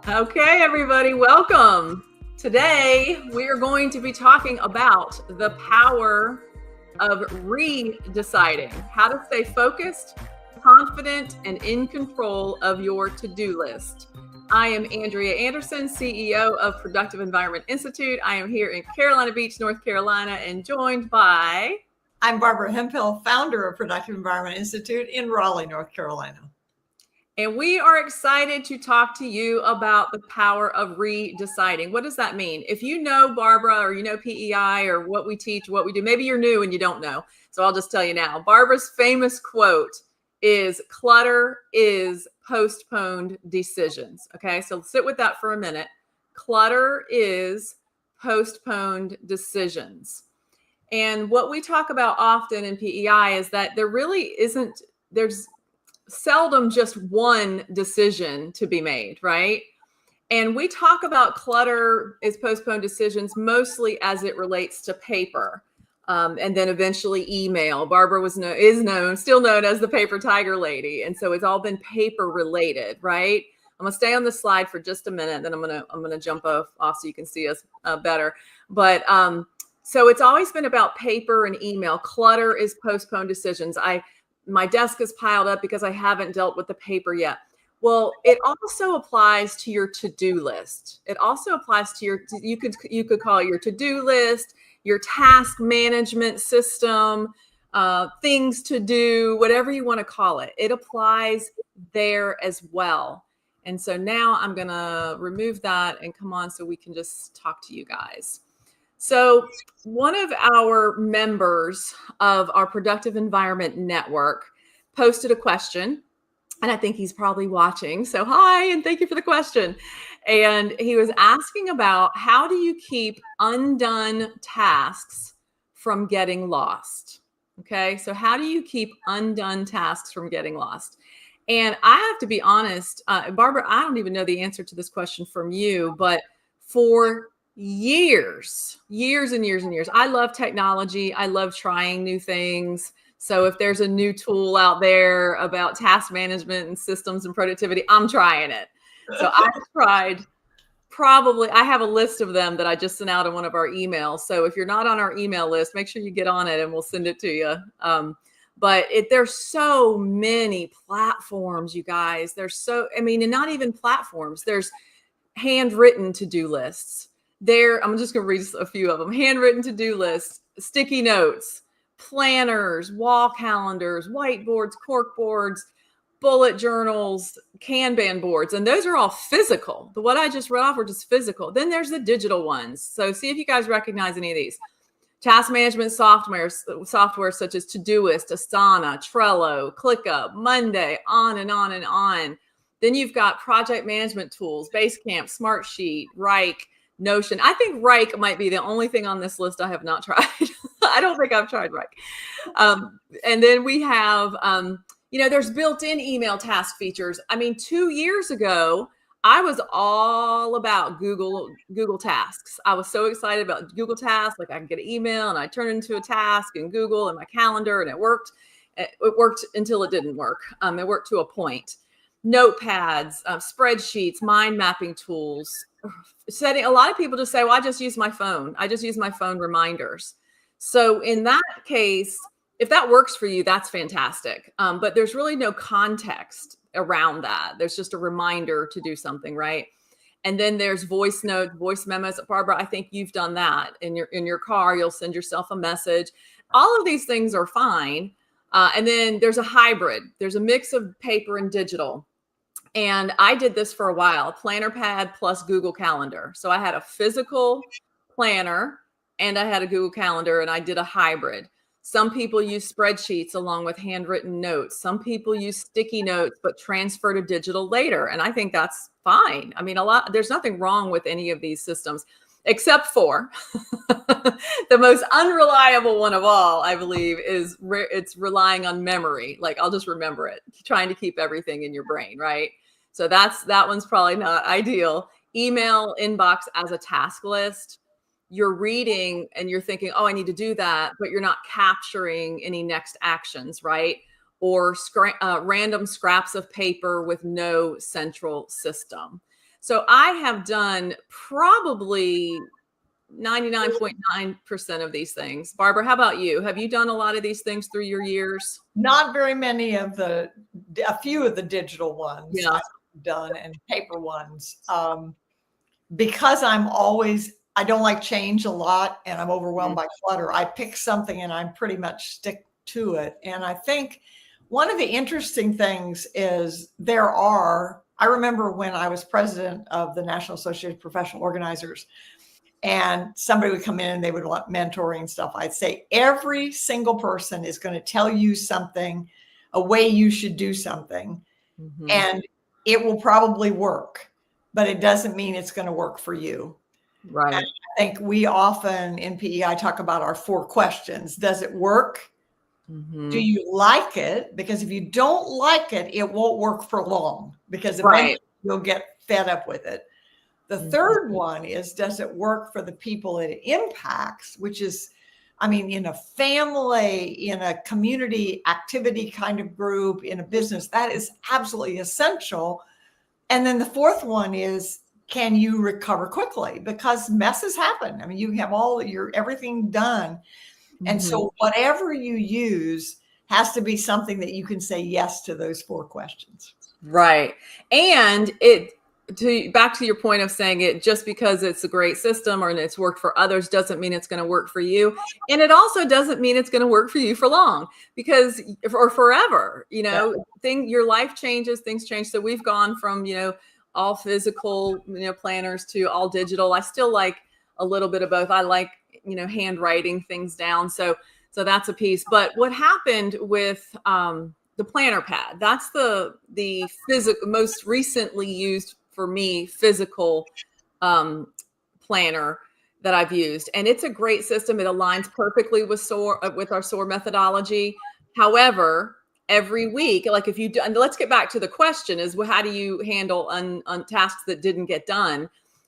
Okay, everybody, welcome. Today, we are going to be talking about the power of re-deciding, how to stay focused, confident, and in control of your to-do list. I am Andrea Anderson, CEO of Productive Environment Institute. I am here in Carolina Beach, North Carolina, and joined by... I'm Barbara Hemphill, founder of Productive Environment Institute in Raleigh, North Carolina. And we are excited to talk to you about the power of re-deciding. What does that mean? If you know Barbara or you know PEI or what we teach, what we do, maybe you're new and you don't know. So I'll just tell you now. Barbara's famous quote is, "Clutter is postponed decisions." Okay, so sit with that for a minute. Clutter is postponed decisions. And what we talk about often in PEI is that there's seldom just one decision to be made, right? And we talk about clutter is postponed decisions mostly as it relates to paper, and then eventually email. Barbara still known as the paper tiger lady, and so it's all been paper related, right? I'm gonna stay on the slide for just a minute, then I'm gonna jump off so you can see us better. But so it's always been about paper and email. Clutter is postponed decisions. My desk is piled up because I haven't dealt with the paper yet. Well, it also applies to your to-do list. It also applies to you could call it your to-do list, your task management system, things to do, whatever you want to call it. It applies there as well. And so now I'm going to remove that and come on so we can just talk to you guys. So one of our members of our Productive Environment Network posted a question, and I think he's probably watching. So hi, and thank you for the question. And he was asking about, how do you keep undone tasks from getting lost? Okay, so how do you keep undone tasks from getting lost? And I have to be honest, Barbara, I don't even know the answer to this question from you, but for years and years. I love technology. I love trying new things. So if there's a new tool out there about task management and systems and productivity, I'm trying it. So I've tried I have a list of them that I just sent out in one of our emails. So if you're not on our email list, make sure you get on it and we'll send it to you. But there's so many platforms, you guys. And not even platforms. There's handwritten to-do lists. I'm just going to read a few of them. Handwritten to-do lists, sticky notes, planners, wall calendars, whiteboards, cork boards, bullet journals, Kanban boards. And those are all physical. What I just read off were just physical. Then there's the digital ones. So see if you guys recognize any of these. Task management software such as Todoist, Asana, Trello, ClickUp, Monday, on and on and on. Then you've got project management tools, Basecamp, Smartsheet, Wrike, Notion. I think Wrike might be the only thing on this list I have not tried. I don't think I've tried Wrike. And then we have, there's built-in email task features. 2 years ago, I was all about Google Tasks. I was so excited about Google Tasks. Like I could get an email and I turn it into a task in Google and my calendar, and it worked. It worked until it didn't work. It worked to a point. Notepads, spreadsheets, mind mapping tools. A lot of people just say, well, I just use my phone. I just use my phone reminders. So in that case, if that works for you, that's fantastic. But there's really no context around that. There's just a reminder to do something, right? And then there's voice notes, voice memos. Barbara, I think you've done that in your car. You'll send yourself a message. All of these things are fine. And then there's a hybrid. There's a mix of paper and digital. And I did this for a while, planner pad plus Google Calendar. So I had a physical planner and I had a Google Calendar, and I did a hybrid. Some people use spreadsheets along with handwritten notes. Some people use sticky notes, but transfer to digital later. And I think that's fine. There's nothing wrong with any of these systems, except for the most unreliable one of all, I believe, is it's relying on memory. Like I'll just remember it, trying to keep everything in your brain, right? So that one's probably not ideal. Email inbox as a task list. You're reading and you're thinking, oh, I need to do that, but you're not capturing any next actions, right? Or random scraps of paper with no central system. So I have done probably 99.9% of these things. Barbara, how about you? Have you done a lot of these things through your years? Not very many of a few of the digital ones Yeah. I've done and paper ones. Because I don't like change a lot and I'm overwhelmed by clutter. I pick something and I pretty much stick to it. And I think one of the interesting things is I remember when I was president of the National Association of Professional Organizers, and somebody would come in and they would want mentoring stuff. I'd say every single person is going to tell you something, a way you should do something, and it will probably work, but it doesn't mean it's going to work for you. Right. And I think we often in PEI talk about our 4 questions. Does it work? Do you like it? Because if you don't like it, it won't work for long, because eventually you'll get fed up with it. The third one is, does it work for the people it impacts, which is, I mean, in a family, in a community activity kind of group, in a business, that is absolutely essential. And then the fourth one is, can you recover quickly? Because messes happen. I mean, you have everything done. And so whatever you use has to be something that you can say yes to those 4 questions. Right. And back to your point of saying it, just because it's a great system or it's worked for others doesn't mean it's going to work for you. And it also doesn't mean it's going to work for you for long, or forever, your life changes, things change. So we've gone from, all physical, planners to all digital. I still like a little bit of both. I like, handwriting things down. So that's a piece. But what happened with, the planner pad, that's the physical, most recently used for me, physical planner that I've used. And it's a great system. It aligns perfectly with our SOAR methodology. However, every week, like if you do, and let's get back to the question is, well, how do you handle on tasks that didn't get done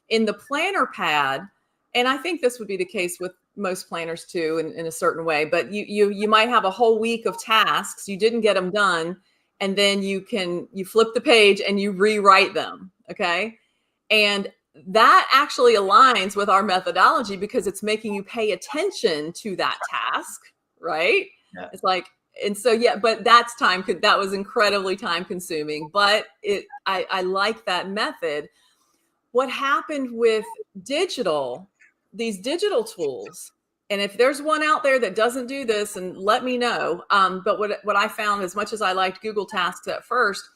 in the planner pad? And I think this would be the case with most planners too, in a certain way, but you might have a whole week of tasks, you didn't get them done. And then you flip the page and you rewrite them. Okay. And that actually aligns with our methodology because it's making you pay attention to that task. Right. Yeah. It's like, and so, yeah, but that was incredibly time consuming, but I like that method. What happened with these digital tools, and if there's one out there that doesn't do this, and let me know. But what I found, as much as I liked Google Tasks at first,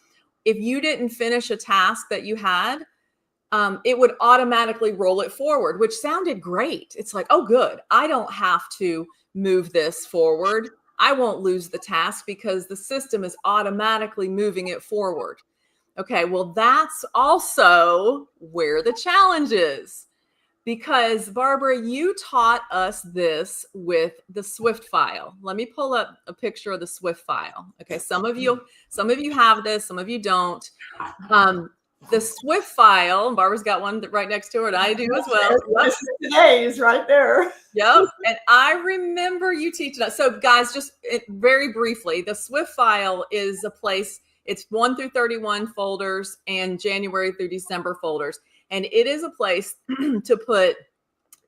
if you didn't finish a task that you had, it would automatically roll it forward, which sounded great. It's like, oh, good. I don't have to move this forward. I won't lose the task because the system is automatically moving it forward. Okay, well, that's also where the challenge is. Because Barbara, you taught us this with the Swiftfile. Let me pull up a picture of the Swiftfile. Okay, some of you have this, some of you don't. The Swiftfile, Barbara's got one right next to her, and I do as well. Today is right there. Yep, and I remember you teaching us. So, guys, just very briefly, the Swiftfile is a place. It's 1 through 31 folders and January through December folders. And it is a place to put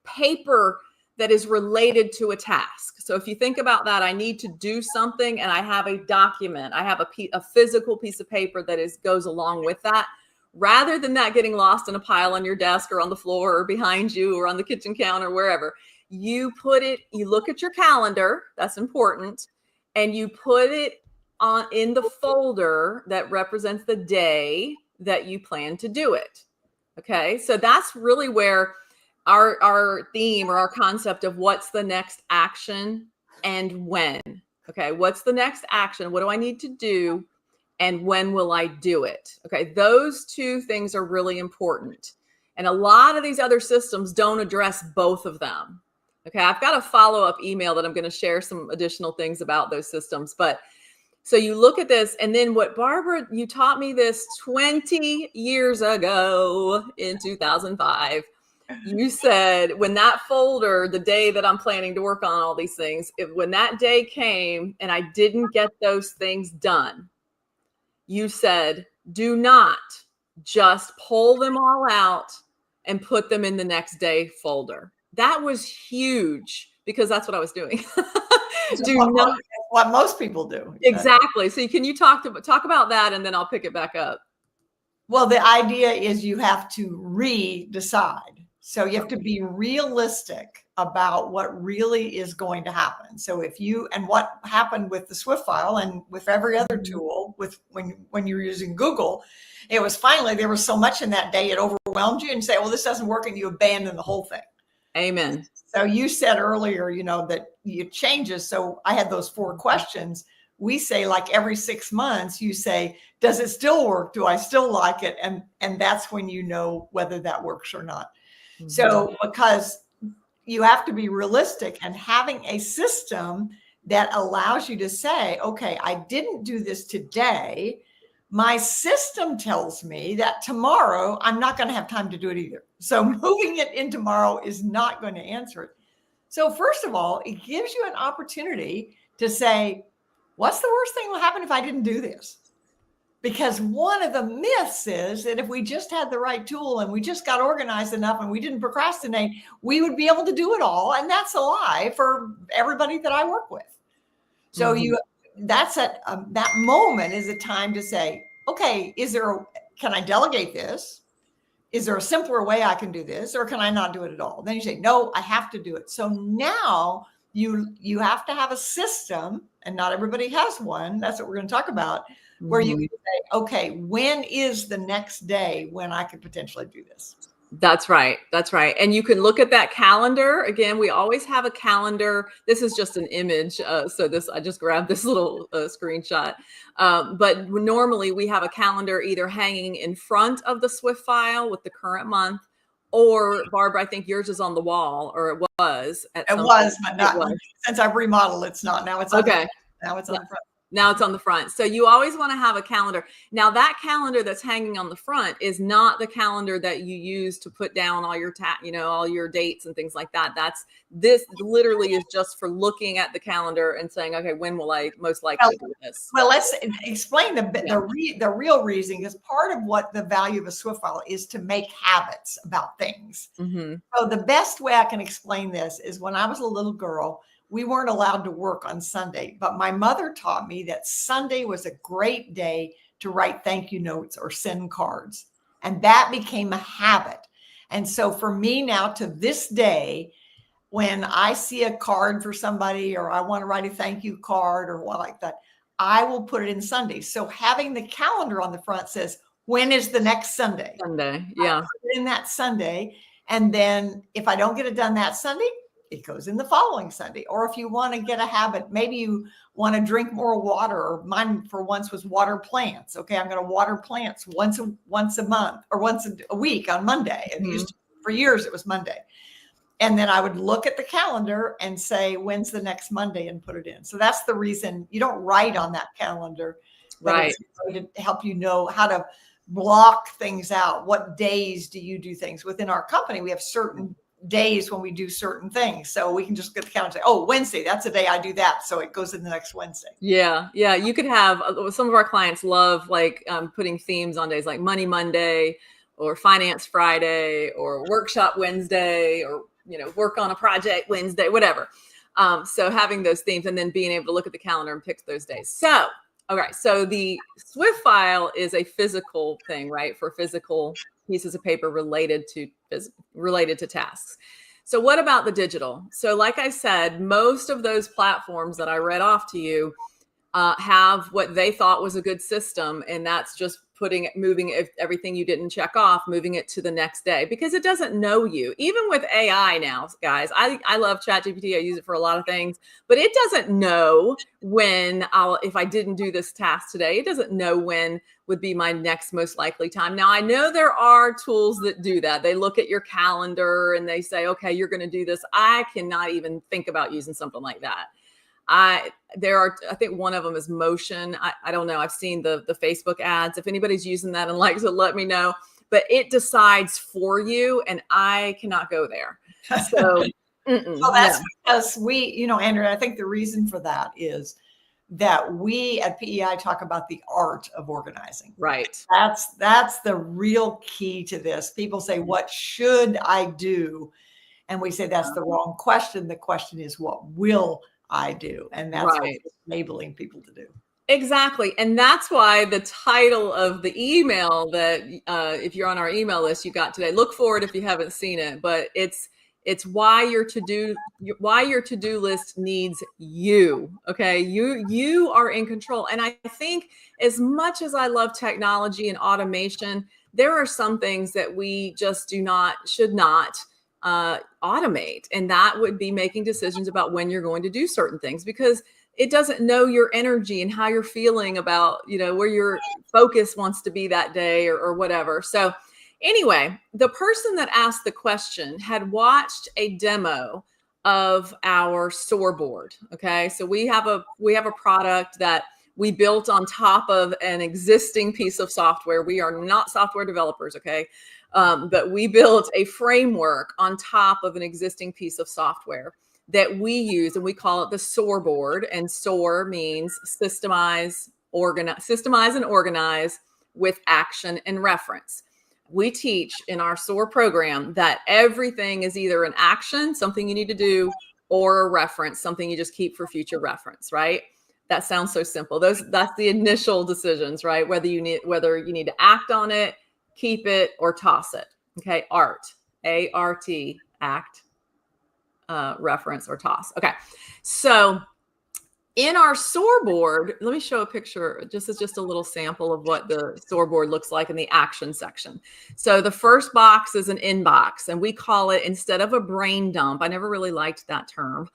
paper that is related to a task. So if you think about that, I need to do something and I have a document. I have a physical piece of paper that goes along with that. Rather than that getting lost in a pile on your desk or on the floor or behind you or on the kitchen counter, wherever, you look at your calendar, that's important, and you put it in the folder that represents the day that you plan to do it. Okay, so that's really where our theme or our concept of what's the next action and when. Okay, what's the next action? What do I need to do? And when will I do it? Okay, those 2 things are really important. And a lot of these other systems don't address both of them. Okay, I've got a follow-up email that I'm going to share some additional things about those systems. But so you look at this, and then what, Barbara, you taught me this 20 years ago in 2005. You said when that folder, the day that I'm planning to work on all these things, when that day came and I didn't get those things done, you said, do not just pull them all out and put them in the next day folder. That was huge because that's what I was doing. What most people do. Exactly. So can you talk about that, and then I'll pick it back up. Well, the idea is you have to re-decide. So you have to be realistic about what really is going to happen. So and what happened with the Swiftfile and with every other tool, when you're using Google, it was finally, there was so much in that day, it overwhelmed you and say, well, this doesn't work, and you abandon the whole thing. Amen. So you said earlier, that it changes. So I had those 4 questions. We say, like, every 6 months, you say, does it still work? Do I still like it? And that's when you know whether that works or not. Mm-hmm. So because you have to be realistic, and having a system that allows you to say, okay, I didn't do this today. My system tells me that tomorrow I'm not going to have time to do it either. So moving it in tomorrow is not going to answer it. So first of all, it gives you an opportunity to say, what's the worst thing that will happen if I didn't do this? Because one of the myths is that if we just had the right tool and we just got organized enough and we didn't procrastinate, we would be able to do it all. And that's a lie for everybody that I work with. So that moment is a time to say, okay, can I delegate this? Is there a simpler way I can do this, or can I not do it at all? Then you say, no, I have to do it. So now you have to have a system, and not everybody has one. That's what we're going to talk about, where you can say, okay, when is the next day when I could potentially do this? That's right. That's right. And you can look at that calendar. Again, we always have a calendar. This is just an image. I just grabbed this little screenshot. But normally we have a calendar either hanging in front of the Swiftfile with the current month, or Barbara, I think yours is on the wall, or it was. But not since I've remodeled. It's not now. It's okay. Now it's on the front. Now it's on the front. So you always want to have a calendar. Now that calendar that's hanging on the front is not the calendar that you use to put down all your all your dates and things like that. This literally is just for looking at the calendar and saying, okay, when will I most likely do this? Well, let's explain the real reason, because part of what the value of a Swiftfile is to make habits about things. Mm-hmm. So the best way I can explain this is, when I was a little girl, we weren't allowed to work on Sunday, but my mother taught me that Sunday was a great day to write thank you notes or send cards. And that became a habit. And so for me now, to this day, when I see a card for somebody, or I want to write a thank you card or what like that, I will put it in Sunday. So having the calendar on the front says, when is the next Sunday? Sunday, yeah. I put it in that Sunday. And then if I don't get it done that Sunday, it goes in the following Sunday. Or if you want to get a habit, maybe you want to drink more water, or mine for once was water plants. Okay, I'm going to water plants once a month, or once a week on Monday. And for years it was Monday. And then I would look at the calendar and say, when's the next Monday, and put it in. So that's the reason you don't write on that calendar. Right. It's to help you know how to block things out. What days do you do things? Within our company, we have certain days when we do certain things. So we can just get the calendar and say, oh, Wednesday, that's the day I do that. So it goes in the next Wednesday. Yeah. Yeah. You could have, some of our clients love putting themes on days like Money Monday, or Finance Friday, or Workshop Wednesday, or, work on a project Wednesday, whatever. So having those themes, and then being able to look at the calendar and pick those days. So, okay. So the Swiftfile is a physical thing, right? For physical pieces of paper related to tasks. So what about the digital? So like I said, most of those platforms that I read off to you have what they thought was a good system, and that's just moving everything you didn't check off, moving it to the next day, because it doesn't know you. Even with AI now, guys, I love ChatGPT. I use it for a lot of things, but it doesn't know if I didn't do this task today, it doesn't know when would be my next most likely time. Now, I know there are tools that do that. They look at your calendar and they say, okay, you're going to do this. I cannot even think about using something like that. I think one of them is Motion. I don't know. I've seen the Facebook ads. If anybody's using that and likes it, let me know. But it decides for you, and I cannot go there. So well, that's because Andrea, I think the reason for that is that we at PEI talk about the art of organizing. Right. That's the real key to this. People say, what should I do? And we say that's the wrong question. The question is, what will I do? And that's what we're enabling people to do. Exactly. And that's why the title of the email that if you're on our email list you got today, look for it if you haven't seen it, but it's why your to-do list needs you. Okay. You are in control. And I think as much as I love technology and automation, there are some things that we just should not automate. And that would be making decisions about when you're going to do certain things, because it doesn't know your energy and how you're feeling about, where your focus wants to be that day or whatever. So anyway, the person that asked the question had watched a demo of our SOAR board. Okay. So we have a product that we built on top of an existing piece of software. We are not software developers. Okay. But we built a framework on top of an existing piece of software that we use, and we call it the SOAR board. And SOAR means systemize and organize with action and reference. We teach in our SOAR program that everything is either an action, something you need to do, or a reference, something you just keep for future reference, right? That sounds so simple. That's the initial decisions, right? Whether you need to act on it, keep it, or toss it. Okay, ART, A-R-T, act, reference, or toss. Okay, so in our SOAR board, let me show a picture. Just a little sample of what the SOAR board looks like in the action section. So the first box is an inbox, and we call it, instead of a brain dump, I never really liked that term.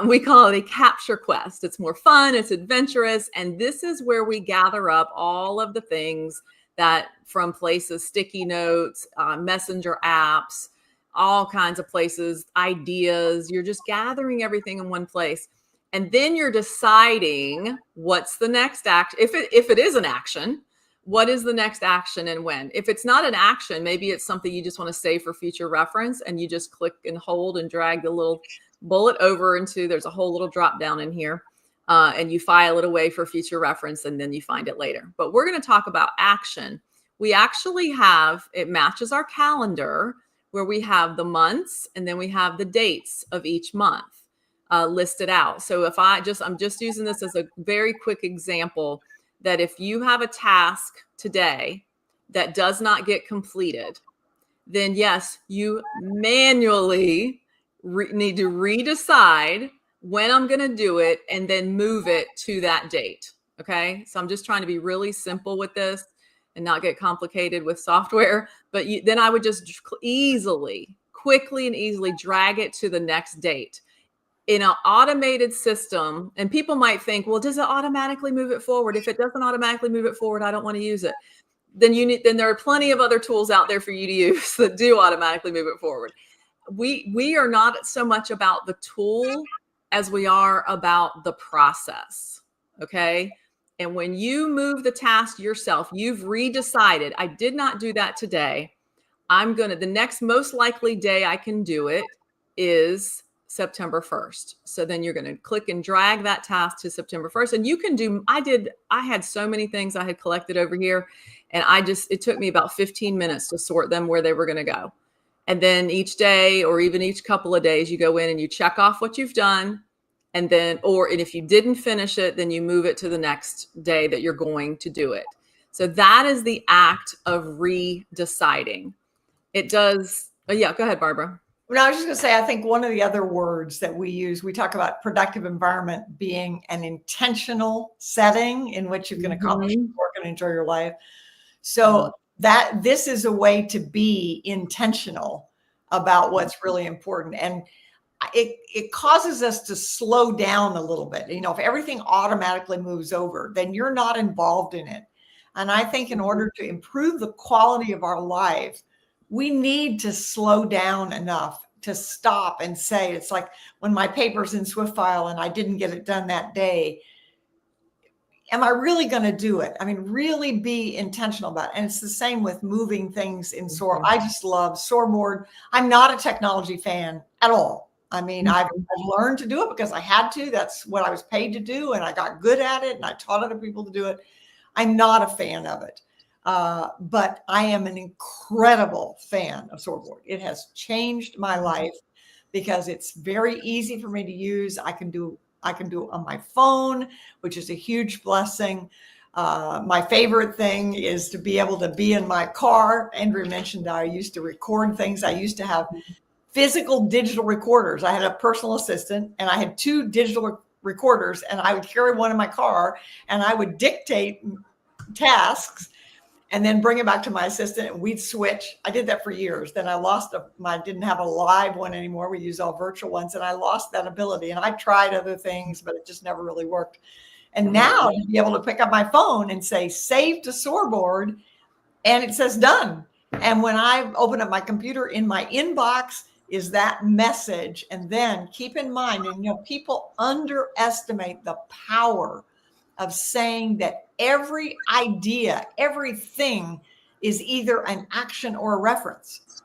We call it a capture quest. It's more fun, it's adventurous, and this is where we gather up all of the things that from places, sticky notes, messenger apps, all kinds of places, ideas. You're just gathering everything in one place. And then you're deciding what's the next action. If it is an action, what is the next action and when? If it's not an action, maybe it's something you just want to save for future reference, and you just click and hold and drag the little bullet over into, there's a whole little drop down in here, and you file it away for future reference, and then you find it later. But we're going to talk about action. We actually have, it matches our calendar, where we have the months and then we have the dates of each month listed out. So if I'm just using this as a very quick example, that if you have a task today that does not get completed, then yes, you manually need to redecide when I'm going to do it and then move it to that date. Okay. So I'm just trying to be really simple with this and not get complicated with software, but then I would just quickly and easily drag it to the next date. In an automated system, and people might think, well, does it automatically move it forward? If it doesn't automatically move it forward, I don't want to use it. Then there are plenty of other tools out there for you to use that do automatically move it forward. We are not so much about the tool as we are about the process. Okay. And when you move the task yourself, you've redecided, I did not do that today. The next most likely day I can do it is September 1st. So then you're going to click and drag that task to September 1st. And you can do, I had so many things I had collected over here, and it took me about 15 minutes to sort them where they were going to go. And then each day, or even each couple of days, you go in and you check off what you've done. And if you didn't finish it, then you move it to the next day that you're going to do it. So that is the act of re-deciding. It does. Oh yeah, go ahead, Barbara. Well, I was just going to say, I think one of the other words that we use, we talk about productive environment being an intentional setting in which you can accomplish your work and enjoy your life. So that this is a way to be intentional about what's really important. And it causes us to slow down a little bit. If everything automatically moves over, then you're not involved in it. And I think in order to improve the quality of our life, we need to slow down enough to stop and say, it's like when my paper's in Swiftfile and I didn't get it done that day. Am I really going to do it? I mean, really be intentional about it. And it's the same with moving things in SOAR. I just love SOAR board. I'm not a technology fan at all. I mean, I've learned to do it because I had to. That's what I was paid to do. And I got good at it and I taught other people to do it. I'm not a fan of it. But I am an incredible fan of Swordboard. It has changed my life because it's very easy for me to use. I can do it on my phone, which is a huge blessing. My favorite thing is to be able to be in my car. Andrea mentioned that I used to record things. I used to have physical digital recorders. I had a personal assistant and I had 2 digital recorders, and I would carry one in my car and I would dictate tasks and then bring it back to my assistant and we'd switch. I did that for years. Then I didn't have a live one anymore. We use all virtual ones, and I lost that ability. And I tried other things, but it just never really worked. And now to be able to pick up my phone and say, save to Swordboard, and it says done. And when I open up my computer, in my inbox is that message. And then keep in mind, and people underestimate the power of saying that every idea, everything is either an action or a reference.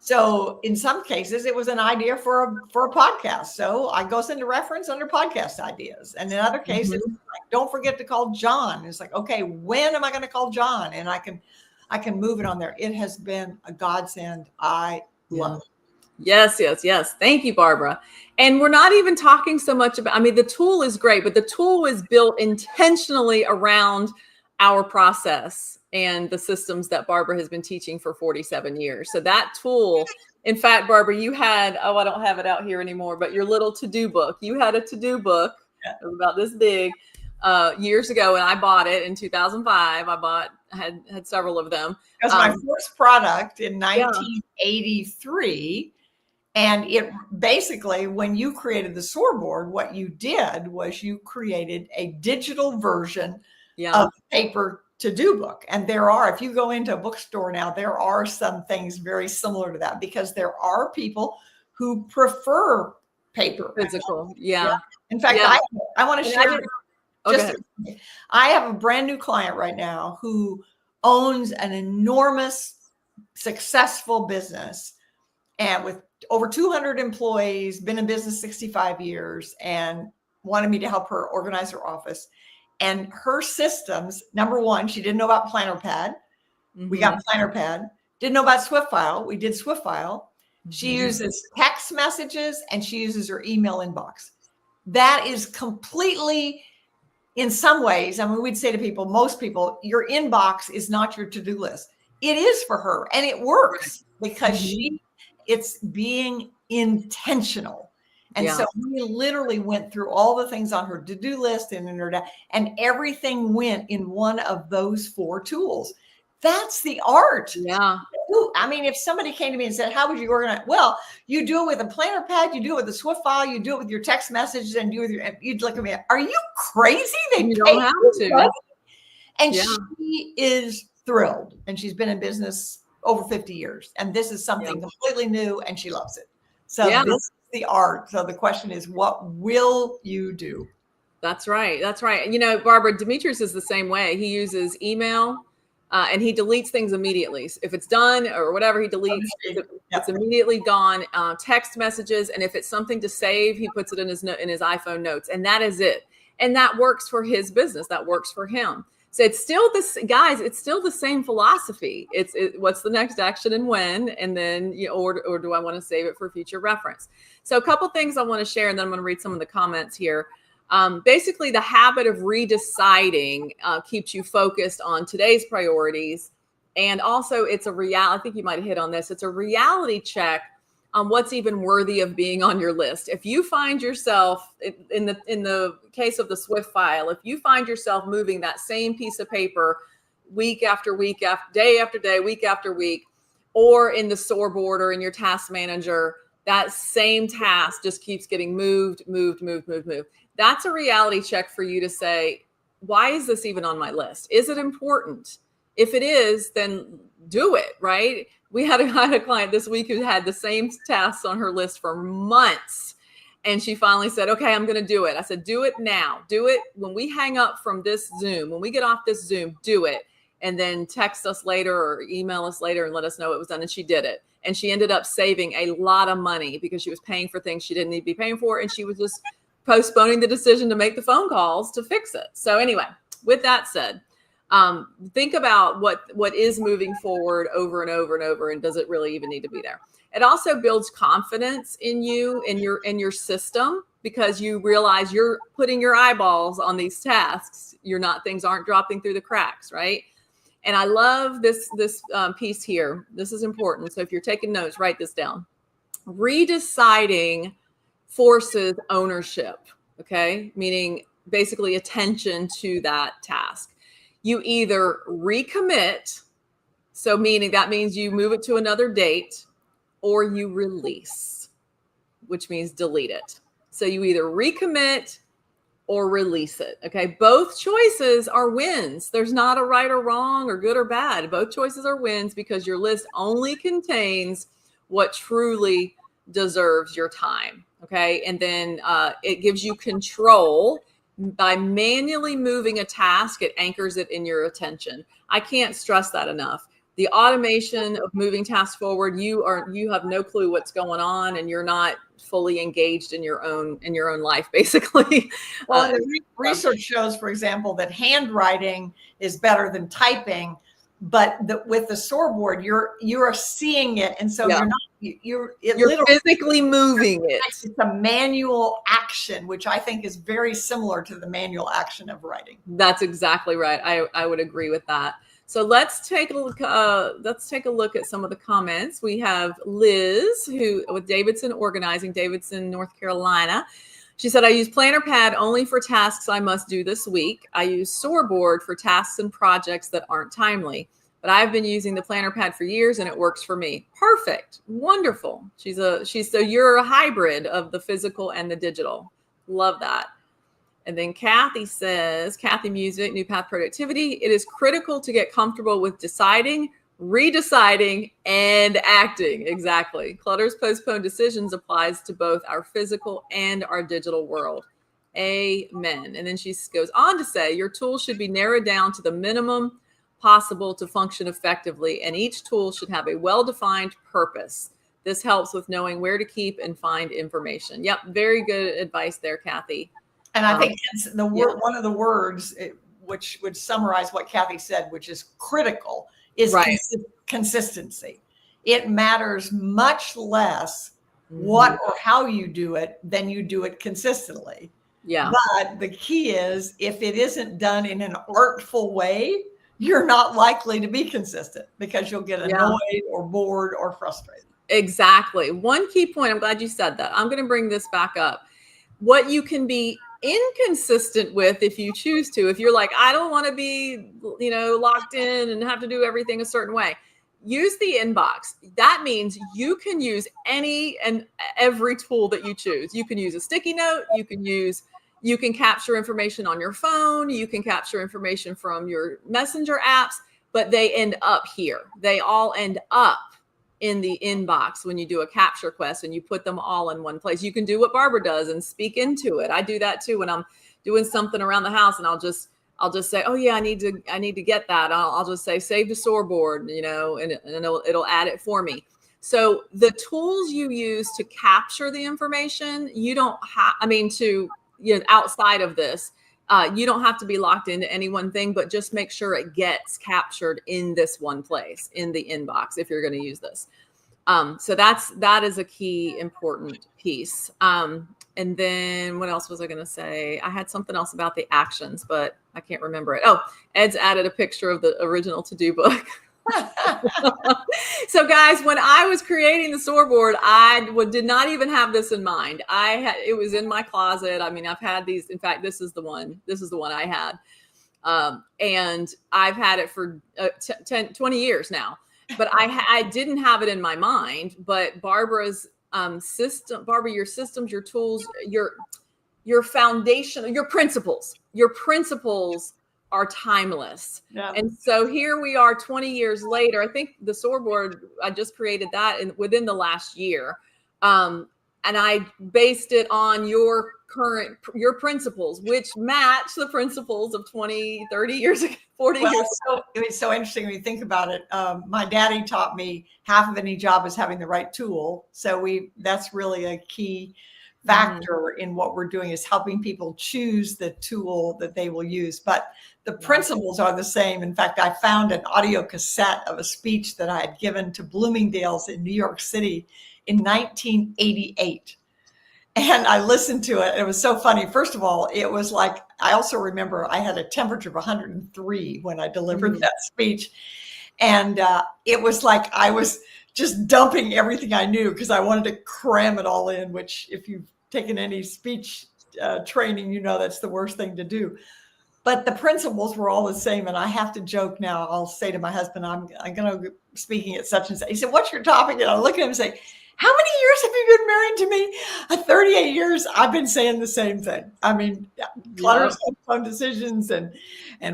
So in some cases, it was an idea for a podcast. So I go send a reference under podcast ideas. And in other cases, like, don't forget to call John. It's like, okay, when am I going to call John? And I can move it on there. It has been a godsend. I love it. Yes. Thank you, Barbara. And we're not even talking so much about, I mean, the tool is great, but the tool is built intentionally around our process and the systems that Barbara has been teaching for 47 years. So that tool, in fact, Barbara, you had, I don't have it out here anymore, but your little to-do book, you had a to-do book. It was about this big years ago, and I bought it in 2005. I had several of them. It was my first product in 1983. And it basically, when you created the Swordboard, what you did was you created a digital version of paper to-do book. And there are, if you go into a bookstore now, there are some things very similar to that, because there are people who prefer paper. Physical. In fact, I want to share. I have a brand new client right now who owns an enormous, successful business, and with over 200 employees, been in business 65 years, and wanted me to help her organize her office. And her systems, number one, she didn't know about PlannerPad. We got PlannerPad. Didn't know about Swiftfile. We did Swiftfile. She uses text messages and she uses her email inbox. That is completely, in some ways, I mean, we'd say to people, most people, your inbox is not your to-do list. It is for her, and it works because it's being intentional. And so we literally went through all the things on her to-do list and everything went in one of those 4 tools. That's the art. I mean, if somebody came to me and said, how would you organize? Well, you do it with a PlannerPad, you do it with a Swiftfile, you do it with your text messages, and you'd look at me, are you crazy? You don't have to. And she is thrilled. And she's been in business over 50 years. And this is something completely new, and she loves it. So this is the art. So the question is, what will you do? That's right. Barbara, Demetrius is the same way. He uses email and he deletes things immediately. If it's done or whatever, he deletes. It's immediately gone. Text messages. And if it's something to save, he puts it in his iPhone notes, and that is it. And that works for his business. That works for him. So it's still this, guys, it's still the same philosophy. It's what's the next action and when, and then, or do I want to save it for future reference? So a couple things I want to share, and then I'm going to read some of the comments here. Basically, the habit of redeciding keeps you focused on today's priorities. And also it's a reality, I think you might have hit on this. It's a reality check on what's even worthy of being on your list. If you find yourself in the case of the Swiftfile, if you find yourself moving that same piece of paper week after week, day after day, week after week, or in the Swordboard or in your task manager, that same task just keeps getting moved. That's a reality check for you to say, why is this even on my list? Is it important? If it is, then do it, right? We had a client this week who had the same tasks on her list for months. And she finally said, okay, I'm going to do it. I said, do it now. Do it when we hang up from this Zoom. When we get off this Zoom, do it. and then text us later or email us later and let us know it was done. And she did it. And she ended up saving a lot of money because she was paying for things she didn't need to be paying for. And she was just postponing the decision to make the phone calls to fix it. So anyway, with that said, think about what is moving forward over and over and over, and does it really even need to be there? It also builds confidence in you, in your system, because you realize you're putting your eyeballs on these tasks. Things aren't dropping through the cracks, right? And I love this piece here. This is important. So if you're taking notes, write this down. Redeciding forces ownership, okay? Meaning basically attention to that task. You either recommit, so meaning that means you move it to another date, or you release, which means delete it. So you either recommit or release it. Okay. Both choices are wins. There's not a right or wrong or good or bad. Both choices are wins because your list only contains what truly deserves your time. Okay. And then it gives you control by manually moving a task. It anchors it in your attention. I can't stress that enough. The automation of moving tasks forward, you have no clue what's going on, and you're not fully engaged in your own life, basically. Well, research shows, for example, that handwriting is better than typing, but with the scoreboard, you're seeing it, and so you're physically moving it. It's a manual action, which I think is very similar to the manual action of writing. That's exactly right. I would agree with that. So let's take a look. At some of the comments. We have Liz, who with Davidson Organizing, Davidson, North Carolina. She said, I use Planner Pad only for tasks I must do this week. I use Scoreboard for tasks and projects that aren't timely. But I've been using the Planner Pad for years and it works for me. Perfect. Wonderful. So you're a hybrid of the physical and the digital. Love that. And then Kathy says, Kathy Music, New Path Productivity. It is critical to get comfortable with deciding, redeciding, and acting. Exactly. Clutter's postponed decisions applies to both our physical and our digital world. Amen. And then she goes on to say, your tool should be narrowed down to the minimum possible to function effectively, and each tool should have a well-defined purpose. This helps with knowing where to keep and find information. Yep, very good advice there, Kathy. And I think it's one of the words which would summarize what Kathy said, which is critical, is consistency. It matters much less what or how you do it than you do it consistently. Yeah. But the key is, if it isn't done in an artful way, you're not likely to be consistent because you'll get annoyed or bored or frustrated. Exactly. One key point, I'm glad you said that. I'm going to bring this back up. What you can be inconsistent with, if you choose to, if you're like, I don't want to be, locked in and have to do everything a certain way, use the inbox. That means you can use any and every tool that you choose. You can use a sticky note. You can capture information on your phone. You can capture information from your messenger apps, but they end up here. They all end up in the inbox when you do a capture quest and you put them all in one place. You can do what Barbara does and speak into it. I do that too when I'm doing something around the house, and I'll just say, oh yeah, I need to get that. I'll just say, save to Scoreboard, and it'll add it for me. So the tools you use to capture the information, you don't have, outside of this, you don't have to be locked into any one thing, but just make sure it gets captured in this one place, in the inbox, if you're going to use this. So that is a key important piece. And then what else was I going to say? I had something else about the actions, but I can't remember it. Oh, Ed's added a picture of the original to-do book. So guys, when I was creating the Scoreboard, I did not even have this in mind. It was in my closet. I've had these. In fact, this is the one I had. And I've had it for 20 years now, but I didn't have it in my mind. But Barbara's system, Barbara, your systems, your tools, your foundation, your principles are timeless. Yeah. And so here we are 20 years later. I think the Scoreboard, I just created that within the last year. I based it on your principles, which match the principles of 20, 30 years ago, 40 years ago. So it's so interesting when you think about it. My daddy taught me half of any job is having the right tool. So that's really a key factor in what we're doing, is helping people choose the tool that they will use. But the principles are the same. In fact, I found an audio cassette of a speech that I had given to Bloomingdale's in New York City in 1988. And I listened to it. It was so funny. First of all, it was like, I also remember I had a temperature of 103 when I delivered that speech. And it was like I was just dumping everything I knew because I wanted to cram it all in, which if you've taken any speech training, you know that's the worst thing to do. But the principles were all the same. And I have to joke now. I'll say to my husband, I'm going to be speaking at such and such. He said, "What's your topic?" And I look at him and say, "How many years have you been married to me?" 38 years. I've been saying the same thing. I mean, clutter, postponed decisions, and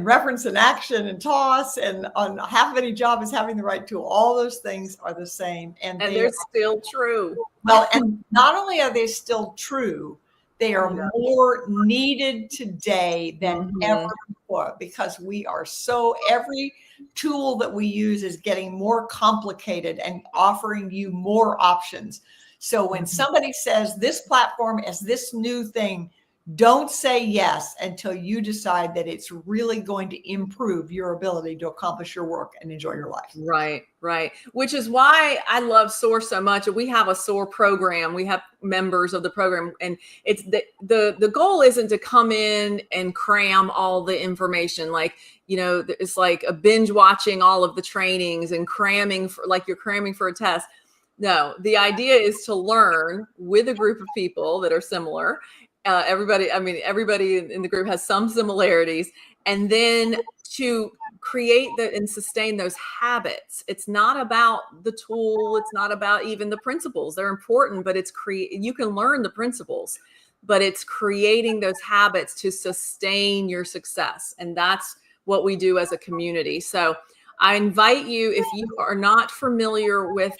reference and action and toss, and on half of any job is having the right tool. All those things are the same. And they're still true. Well, and not only are they still true, they are more needed today than ever before, because every tool that we use is getting more complicated and offering you more options. So when somebody says this platform is this new thing, don't say yes until you decide that it's really going to improve your ability to accomplish your work and enjoy your life. Right, right. Which is why I love SOAR so much. We have a SOAR program. We have members of the program, and it's the goal isn't to come in and cram all the information. Like, it's like a binge watching all of the trainings and cramming for, like you're cramming for a test. No, the idea is to learn with a group of people that are similar. Everybody in the group has some similarities, and then to create and sustain those habits. It's not about the tool. It's not about even the principles. They're important, but you can learn the principles, but it's creating those habits to sustain your success. And that's what we do as a community. So I invite you, if you are not familiar with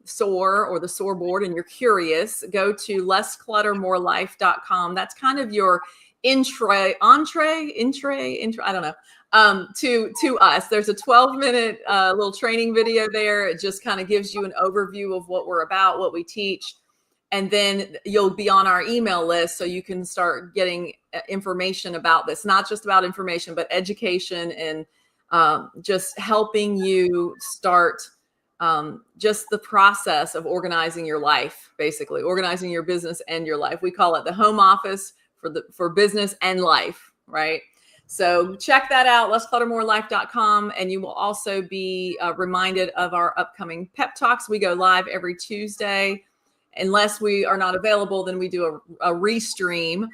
SOAR or the SOAR board and you're curious, go to lesscluttermorelife.com. That's kind of your entree, I don't know, to us. There's a 12-minute little training video there. It just kind of gives you an overview of what we're about, what we teach. And then you'll be on our email list so you can start getting information about this, not just about information, but education and just helping you start just the process of organizing your life, basically organizing your business and your life. We call it the home office for business and life, right? So check that out, lesscluttermorelife.com. And you will also be reminded of our upcoming pep talks. We go live every Tuesday. Unless we are not available, then we do a restream.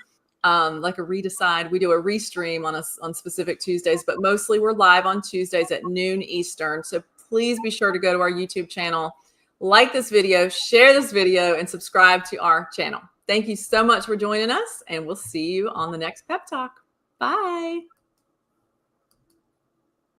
Like a redecide, we do a restream on specific Tuesdays, but mostly we're live on Tuesdays at noon Eastern. So please be sure to go to our YouTube channel, like this video, share this video, and subscribe to our channel. Thank you so much for joining us, and we'll see you on the next Pep Talk. Bye.